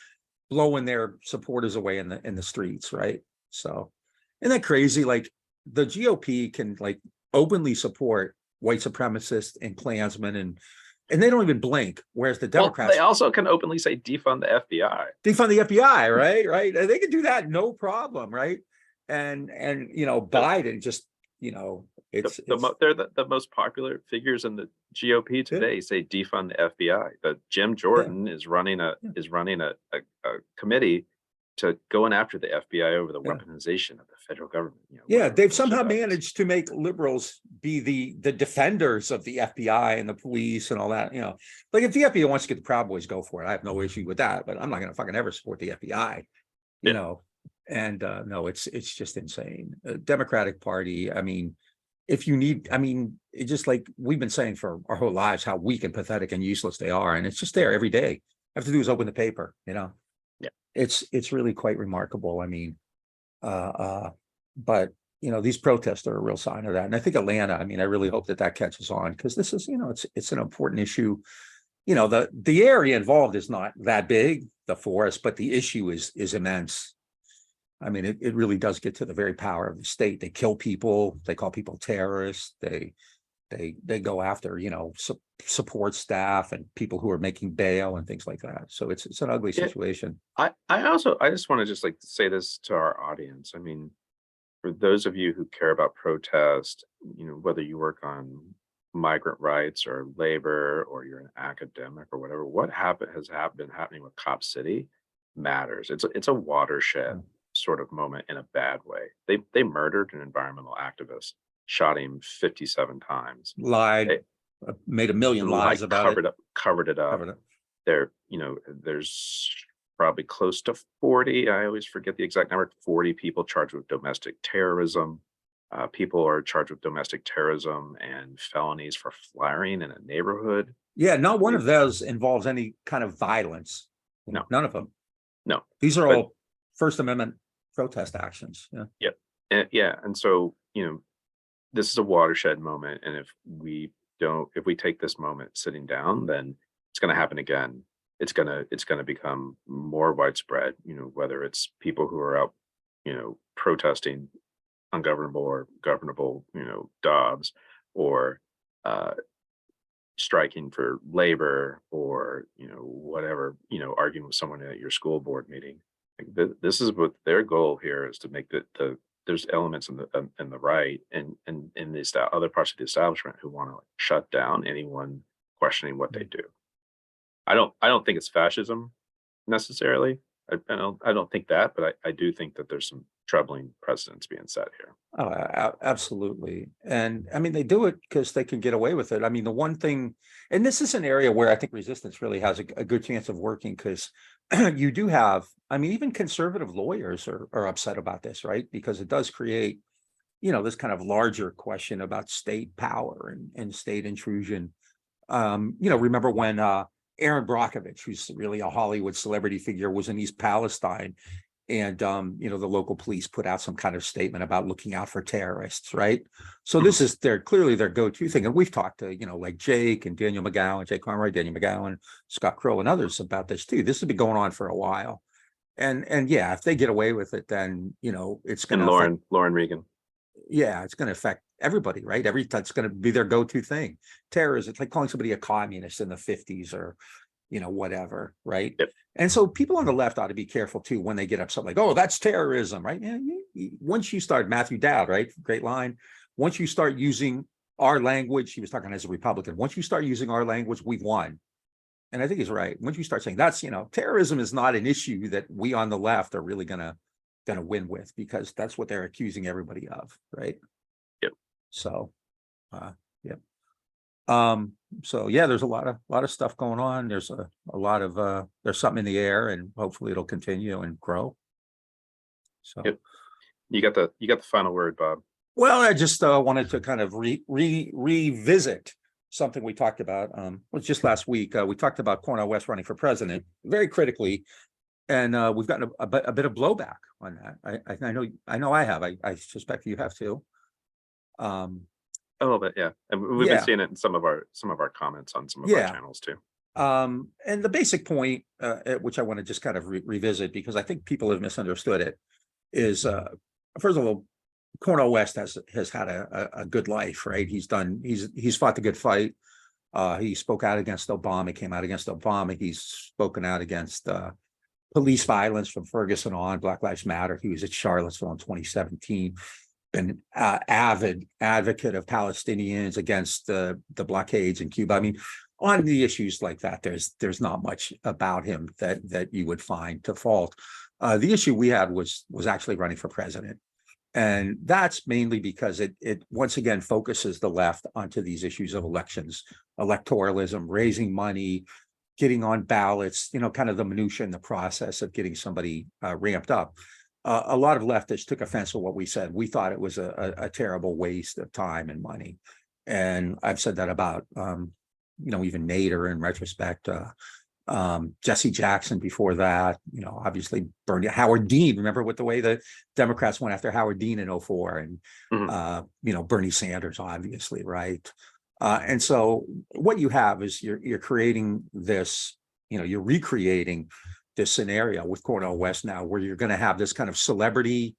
blowing their supporters away in the streets, right? So, isn't that crazy? Like, the GOP can like openly support white supremacists and Klansmen and and they don't even blink. Whereas the Well, Democrats, they also can openly say defund the FBI. defund the FBI, right? And they can do that no problem, right? And Biden just, They're the most popular figures in the GOP today. Say defund the FBI. Jim Jordan is running a committee to going after the FBI over the weaponization of the federal government. They've somehow managed to make liberals be the defenders of the FBI and the police and all that. Like if the FBI wants to get the Proud Boys, go for it. I have no issue with that, but I'm not going to fucking ever support the FBI. And no, it's just insane. Democratic Party. I mean, if you need, it's just like we've been saying for our whole lives how weak and pathetic and useless they are, and it's just there every day. All I have to do is open the paper. It's really quite remarkable. But these protests are a real sign of that. And I think Atlanta, I really hope that catches on, because this is, it's an important issue. The area involved is not that big, the forest, but the issue is immense. It really does get to the very power of the state. They kill people, they call people terrorists, they go after, support staff and people who are making bail and things like that. So it's an ugly situation. I just want to say this to our audience. For those of you who care about protest, whether you work on migrant rights or labor, or you're an academic or whatever, what has been happening with Cop City matters. It's a watershed sort of moment in a bad way. They murdered an environmental activist, shot him 57 times, lied, made a million lies about it, covered it up. There's probably close to 40, I always forget the exact number, 40 people charged with domestic terrorism. People are charged with domestic terrorism and felonies for flaring in a neighborhood. Yeah, not one of those involves any kind of violence. No, none of them. No, these are all First Amendment protest actions. And so this is a watershed moment, and if we take this moment sitting down, then it's going to happen again. It's going to become more widespread. Whether it's people who are out protesting ungovernable or governable Dobbs, or striking for labor, or whatever, arguing with someone at your school board meeting. This is what their goal here is, to make there's elements in the right and in these other parts of the establishment who want to shut down anyone questioning what they do. I don't think it's fascism necessarily. I don't think that, but I do think that there's some troubling precedents being set here. Oh, absolutely. And they do it because they can get away with it. The one thing, and this is an area where I think resistance really has a good chance of working, because you do have, even conservative lawyers are upset about this, right? Because it does create, this kind of larger question about state power and state intrusion. Remember when Aaron Brockovich, who's really a Hollywood celebrity figure, was in East Palestine, and the local police put out some kind of statement about looking out for terrorists, right? So this is clearly their go-to thing. And we've talked to like Jake and Daniel McGowan, Jake Conroy, Daniel McGowan, Scott Crow, and others about this too. This has been going on for a while, and if they get away with it, then it's going to Lauren Regan. Yeah, it's going to affect everybody, right? That's going to be their go-to thing. Terrorism, it's like calling somebody a communist in the 50s, or whatever, right? Yep. And so people on the left ought to be careful too when they get upset, like, oh, that's terrorism, right? Once you start, Matthew Dowd, right? Great line. Once you start using our language, he was talking as a Republican, once you start using our language, we've won. And I think he's right. Once you start saying that's, terrorism is not an issue that we on the left are really gonna win with, because that's what they're accusing everybody of, right? Yep. So so there's a lot of stuff going on. There's a lot of there's something in the air, and hopefully it'll continue and grow. So you got the final word, Bob. Well, I just wanted to kind of revisit something we talked about. Was just last week. We talked about Cornel West running for president very critically, and we've gotten a bit of blowback on that. I know I have. I suspect you have too. A little bit, yeah. And we've been seeing it in some of our comments on some of our channels too. And the basic point, which I want to just kind of revisit, because I think people have misunderstood it, is first of all, Cornel West has had a good life, right? He's fought the good fight. He spoke out against Obama, came out against Obama. He's spoken out against police violence from Ferguson on, Black Lives Matter. He was at Charlottesville in 2017. Been avid advocate of Palestinians against the blockades in Cuba. I mean, on the issues like that, there's not much about him that you would find to fault. The issue we had was actually running for president. And that's mainly because it once again focuses the left onto these issues of elections, electoralism, raising money, getting on ballots, kind of the minutia in the process of getting somebody ramped up. A lot of leftists took offense to what we said. We thought it was a terrible waste of time and money. And I've said that about, even Nader in retrospect, Jesse Jackson before that, obviously Bernie, Howard Dean. Remember what the way the Democrats went after Howard Dean in 2004 and, Bernie Sanders, obviously, right? And so what you have is you're creating this, you're recreating this scenario with Cornel West now, where you're going to have this kind of celebrity,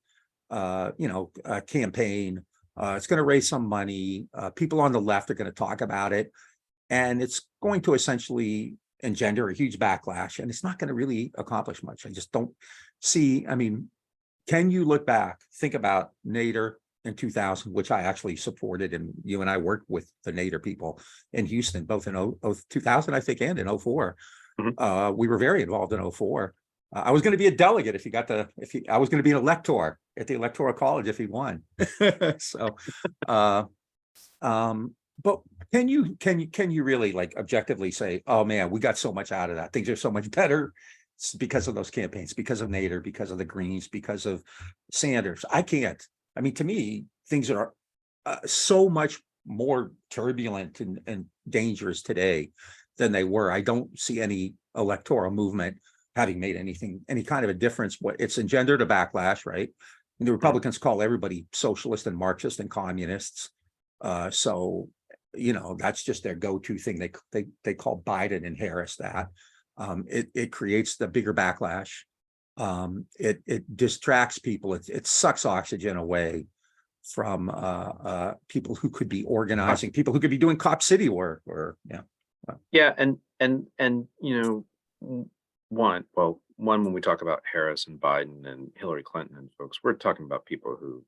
campaign. It's going to raise some money. People on the left are going to talk about it, and it's going to essentially engender a huge backlash, and it's not going to really accomplish much. I just don't see. I mean, can you look back, think about Nader in 2000, which I actually supported, and you and I worked with the Nader people in Houston, both in 2000, I think, and in 2004. We were very involved in 2004. I was going to be a delegate I was going to be an elector at the Electoral College if he won. So, but can you really objectively say, oh man, we got so much out of that. Things are so much better because of those campaigns, because of Nader, because of the Greens, because of Sanders. I can't. I mean, to me, things are so much more turbulent and dangerous today than they were. I don't see any electoral movement having made any kind of a difference. What it's engendered a backlash, right? And the Republicans call everybody socialist and Marxist and communists. So, that's just their go-to thing. They call Biden and Harris that. It creates the bigger backlash. It distracts people. It sucks oxygen away from people who could be organizing, people who could be doing cop city work, or one, when we talk about Harris and Biden and Hillary Clinton and folks, we're talking about people who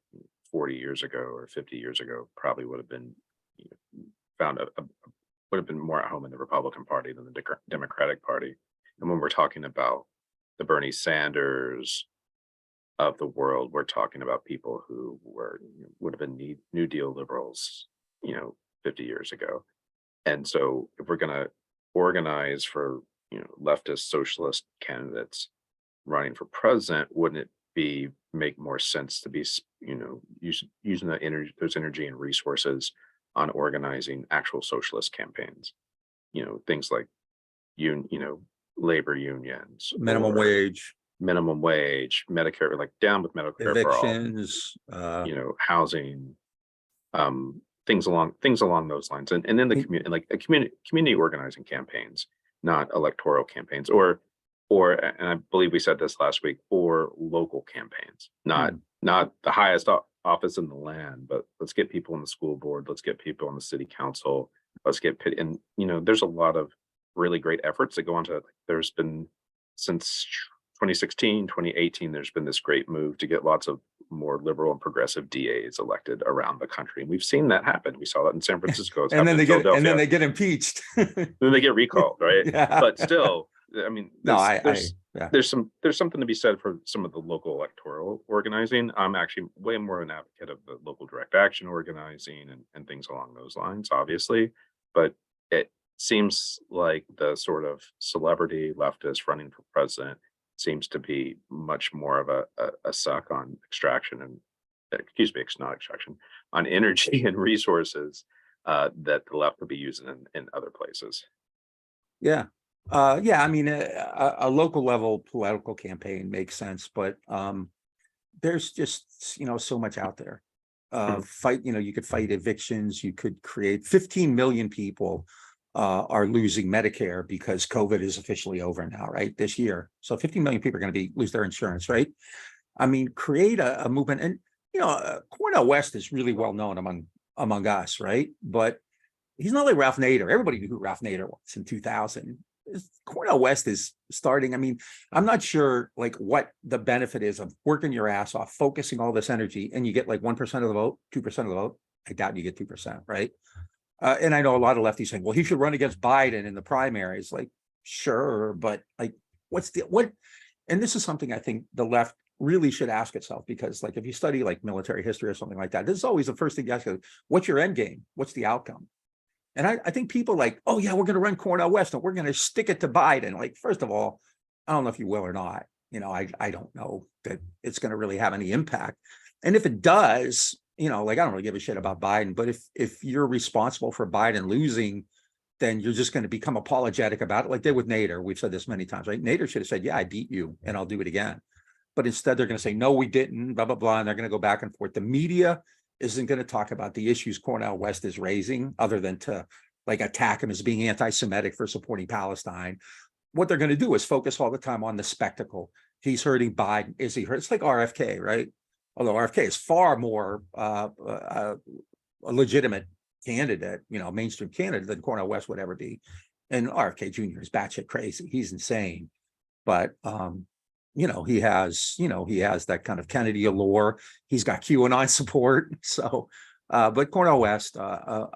40 years ago or 50 years ago probably would have been would have been more at home in the Republican Party than the Democratic Party. And when we're talking about the Bernie Sanders of the world, we're talking about people who would have been New Deal liberals, 50 years ago. And so if we're going to organize for, leftist socialist candidates running for president, wouldn't it make more sense to be, using those energy and resources on organizing actual socialist campaigns, things like, labor unions, minimum wage, Medicare, like down with Medicare evictions, for all, housing, things along those lines, and then the community, like community organizing campaigns, not electoral campaigns, or and I believe we said this last week, or local campaigns, not the highest office in the land, but let's get people on the school board, let's get people on the city council, let's get and there's a lot of really great efforts that go on to, there's been since 2016, 2018, there's been this great move to get lots of more liberal and progressive DAs elected around the country. And we've seen that happen. We saw that in San Francisco. and then they get impeached. Then they get recalled, right? Yeah. But still, I mean, there's something to be said for some of the local electoral organizing. I'm actually way more an advocate of the local direct action organizing and things along those lines, obviously. But it seems like the sort of celebrity leftist running for president seems to be much more of a suck on extraction and, not extraction, on energy and resources that the left could be using in other places. Yeah. I mean, a local level political campaign makes sense, but there's just, so much out there. You could fight evictions, you could create 15 million people are losing Medicare because COVID is officially over now, right? This year. So 15 million people are going to lose their insurance, right? I mean, create a movement. And, Cornel West is really well known among us, right? But he's not like Ralph Nader. Everybody knew who Ralph Nader was in 2000. Cornel West is starting. I mean, I'm not sure like what the benefit is of working your ass off, focusing all this energy, and you get like 1% of the vote, 2% of the vote. I doubt you get 2%, right? And I know a lot of lefties saying, well, he should run against Biden in the primaries. Like, sure, but like, what? And this is something I think the left really should ask itself, because like if you study like military history or something like that, this is always the first thing you ask, what's your end game? What's the outcome? And I think people like, oh yeah, we're going to run Cornel West and we're going to stick it to Biden. Like, first of all, I don't know if you will or not. You know, I don't know that it's going to really have any impact. And if it does, you know, like I don't really give a shit about Biden, but if you're responsible for Biden losing, then you're just going to become apologetic about it, like they did with Nader. We've said this many times, right? Nader should have said, yeah, I beat you and I'll do it again. But instead they're going to say, no, we didn't, blah, blah, blah. And they're going to go back and forth. The media isn't going to talk about the issues Cornel West is raising other than to like attack him as being anti-Semitic for supporting Palestine. What they're going to do is focus all the time on the spectacle. He's hurting Biden. Is he hurt? It's like RFK, right? Although RFK is far more a legitimate candidate, you know, mainstream candidate than Cornel West would ever be. And RFK Jr. is batshit crazy. He's insane. But you know, he has that kind of Kennedy allure. He's got QAnon support. So, but Cornel West,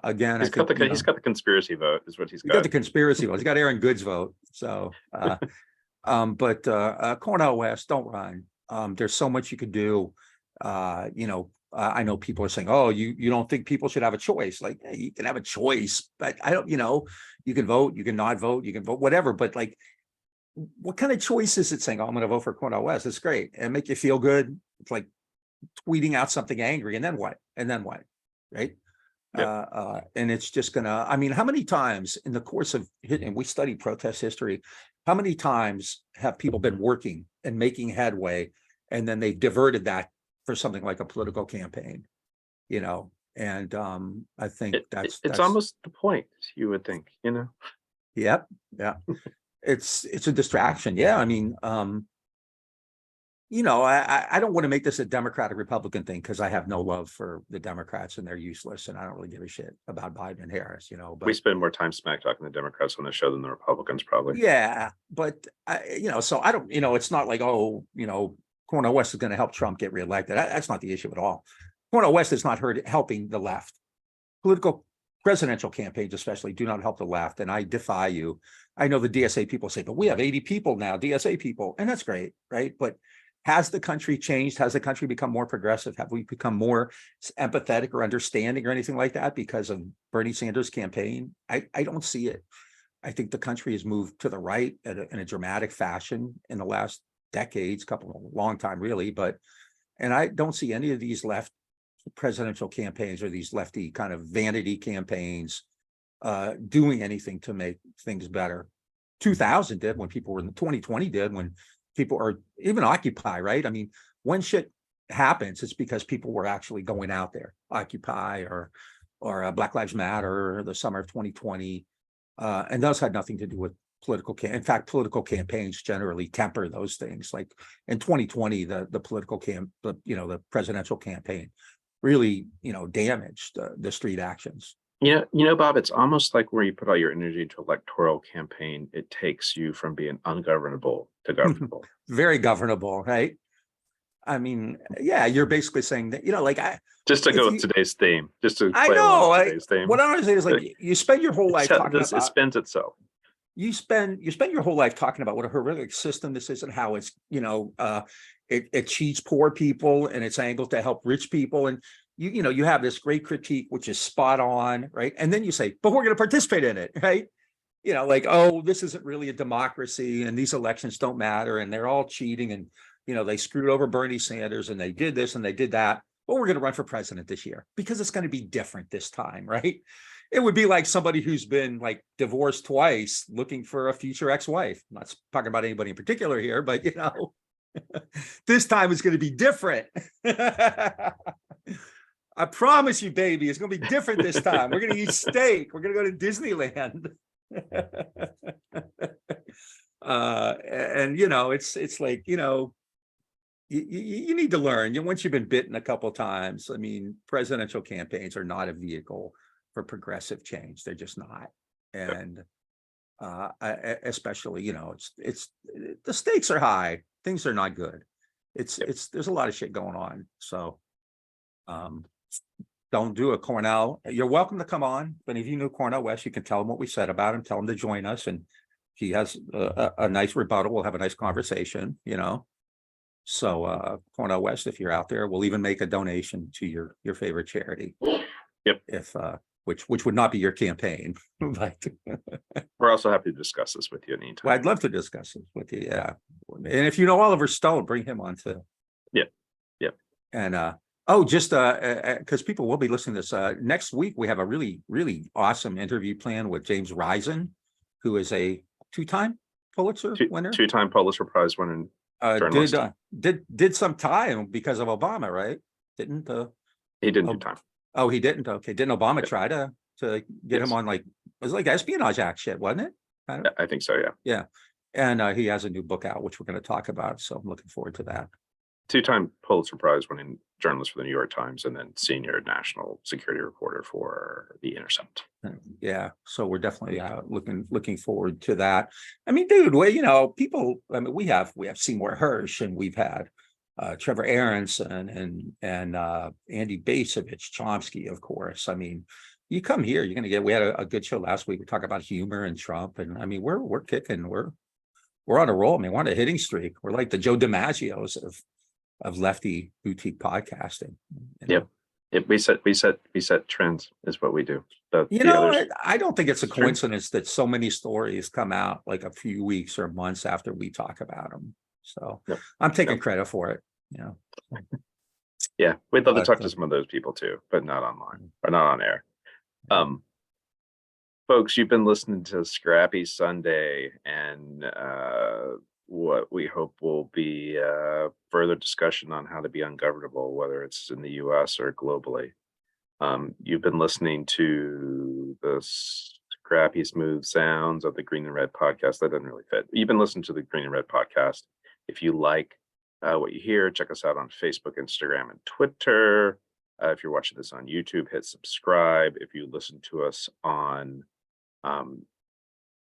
again, he's got the conspiracy vote, is what he's got. He's got the conspiracy vote. He's got Aaron Good's vote. So, but Cornel West, don't run. There's so much you could do. You know, I know people are saying, oh, you don't think people should have a choice? Like, hey, you can have a choice, but I don't, you know, you can vote, you can not vote, you can vote, whatever. But like, what kind of choice is it saying, oh, I'm going to vote for Cornel West? It's great and make you feel good. It's like tweeting out something angry, and then what? And then what? Right. Yep. And it's just gonna, I mean, how many times in the course of, and we study protest history, how many times have people been working and making headway, and then they've diverted that for something like a political campaign, you know? And I think that's almost the point, you would think, you know? Yep. Yeah. It's a distraction. Yeah. I mean, you know, I don't want to make this a Democratic Republican thing, because I have no love for the Democrats and they're useless, and I don't really give a shit about Biden and Harris, you know. But we spend more time smack talking the Democrats on the show than the Republicans, probably. Yeah, but you know, so I don't, you know, it's not like, oh, you know, Cornel West is going to help Trump get reelected. That's not the issue at all. Cornel West is not helping the left. Presidential campaigns especially do not help the left, and I defy you. I know the DSA people say, but we have 80 people now, DSA people, and that's great, right? But has the country changed? Has the country become more progressive? Have we become more empathetic or understanding or anything like that because of Bernie Sanders' campaign? I don't see it. I think the country has moved to the right in a dramatic fashion in the last decades, long time really, and I don't see any of these left presidential campaigns or these lefty kind of vanity campaigns doing anything to make things better. 2000 did, when people were in 2020 did, when people are even Occupy, right? I mean, when shit happens, it's because people were actually going out there, Occupy or Black Lives Matter, or the summer of 2020. And those had nothing to do with political in fact, political campaigns generally temper those things. Like in 2020, the the presidential campaign really, you know, damaged the street actions. Yeah, you know, Bob, it's almost like where you put all your energy into electoral campaign, it takes you from being ungovernable to governable. Very governable, right? I mean, yeah, you're basically saying that, you know, like just to go with today's theme, just to play along with today's theme. What I want to say is like you spend your whole life talking about it spends itself. You spend your whole life talking about what a horrific system this is and how it's, you know, it cheats poor people and it's angled to help rich people. And you know, you have this great critique, which is spot on, right? And then you say, but we're going to participate in it, right? You know, like, oh, this isn't really a democracy and these elections don't matter and they're all cheating and, you know, they screwed over Bernie Sanders and they did this and they did that. But we're going to run for president this year because it's going to be different this time, right? It would be like somebody who's been like divorced twice looking for a future ex-wife. I'm not talking about anybody in particular here, but you know, this time it's going to be different. I promise you, baby, it's going to be different this time. We're going to eat steak. We're going to go to Disneyland. And you know, it's like, you know, you need to learn. Once you've been bitten a couple of times, I mean, presidential campaigns are not a vehicle for progressive change. They're just not. And especially, it's the stakes are high. Things are not good. There's a lot of shit going on. So don't do it, Cornel. You're welcome to come on. But if you knew Cornel West, you can tell him what we said about him, tell him to join us. And he has a nice rebuttal. We'll have a nice conversation, So Cornel West, if you're out there, we'll even make a donation to your favorite charity. Yep. If which would not be your campaign. But we're also happy to discuss this with you anytime. Well, I'd love to discuss this with you. Yeah. And if you know Oliver Stone, bring him on too. Yeah. Yep. And just because people will be listening to this next week, we have a really, really awesome interview plan with James Risen, who is a two-time Pulitzer winner. Two-time Pulitzer Prize winner. Did some time because of Obama, right? Didn't he didn't do time. Oh, he didn't. Okay. Didn't Obama try to get him on it was like Espionage Act shit, wasn't it? I think so. Yeah. Yeah. And he has a new book out, which we're going to talk about. So I'm looking forward to that. Two-time Pulitzer Prize winning journalist for the New York Times, and then senior national security reporter for The Intercept. Yeah, so we're definitely looking forward to that. I mean, dude, people. I mean, we have Seymour Hersh, and we've had Trevor Aronson and Andy Bacevich, Chomsky, of course. I mean, you come here, you're going to get. We had a good show last week. We talked about humor and Trump, and I mean, we're kicking. We're on a roll. I mean, we're on a hitting streak. We're like the Joe DiMaggios of lefty boutique podcasting. Yep. We set trends is what we do. I don't think it's a coincidence that so many stories come out like a few weeks or months after we talk about them. So I'm taking credit for it. Yeah, we'd love to talk to some of those people too, but not online or not on air. Folks, you've been listening to Scrappy Sunday, and what we hope will be further discussion on how to be ungovernable, whether it's in the US or globally. You've been listening to the scrappy smooth sounds of the Green and Red podcast. That doesn't really fit. You've been listening to the Green and Red podcast. If you like what you hear, check us out on Facebook, Instagram, and Twitter. If you're watching this on YouTube, hit subscribe. If you listen to us on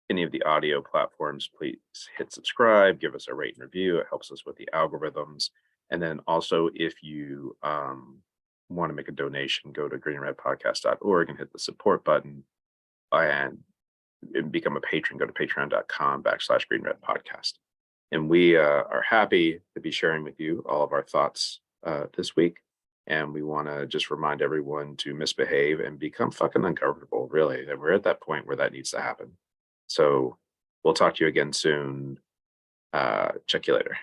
any of the audio platforms, please hit subscribe, give us a rate and review. It helps us with the algorithms. And then also, if you want to make a donation, go to greenredpodcast.org and hit the support button and become a patron. Go to patreon.com/greenredpodcast. And we are happy to be sharing with you all of our thoughts this week. And we want to just remind everyone to misbehave and become fucking ungovernable, really. And we're at that point where that needs to happen. So we'll talk to you again soon. Check you later.